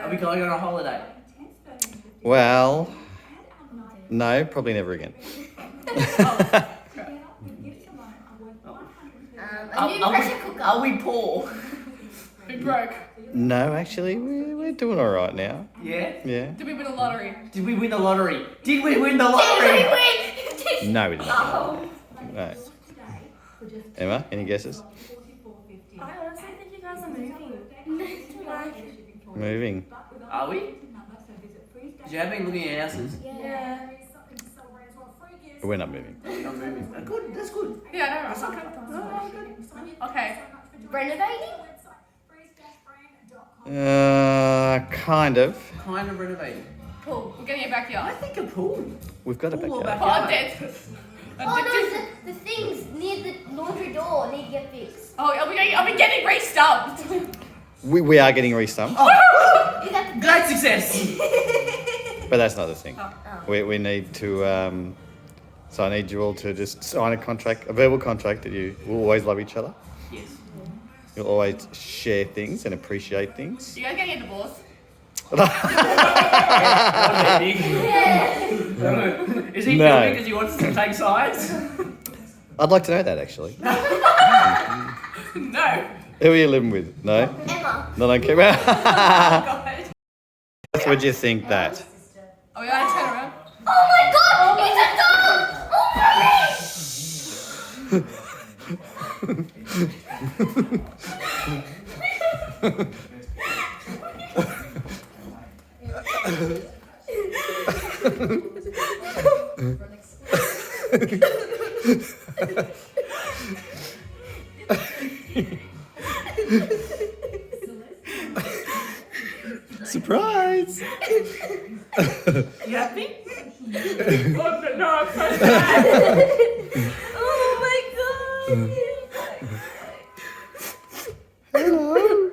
Are we going on a holiday? Well, no, probably never again. A new pressure cooker. Are we poor? We broke. No, actually, we're doing all right now. Yeah? Yeah. Did we win a lottery? Did we win the lottery? Did we win the Did lottery? we win? No, we didn't. Oh. No. Emma, any guesses? I honestly think you guys are moving. Moving. Are we? Did you have been looking at houses? Yeah. But we're not moving. You're not moving. Good, that's good. Yeah, no, okay. Okay. Renovating? Kind of. Kind of renovating. Pool. We're getting it I backyard. think a pool. We've got a Pool or backyard. Oh, I'm dead. Oh no, the things near the laundry door need to get fixed. Oh, are we getting re-stumped? We are getting re-stumped, Is that the Great success. but that's not the thing. Oh. We need to. So I need you all to just sign a contract, a verbal contract that you will always love each other. Yes. You'll always share things and appreciate things. You guys getting a divorce? Is he No. filming because he wants to take sides? I'd like to know that actually. No. Who are you living with? No? Emma. No, don't care. Oh, God. Would you think that? Oh, we gotta turn around. Oh my god, it's a dog! Oh my Surprise! You happy? Oh, no, I'm so sad. Oh my god! Hello.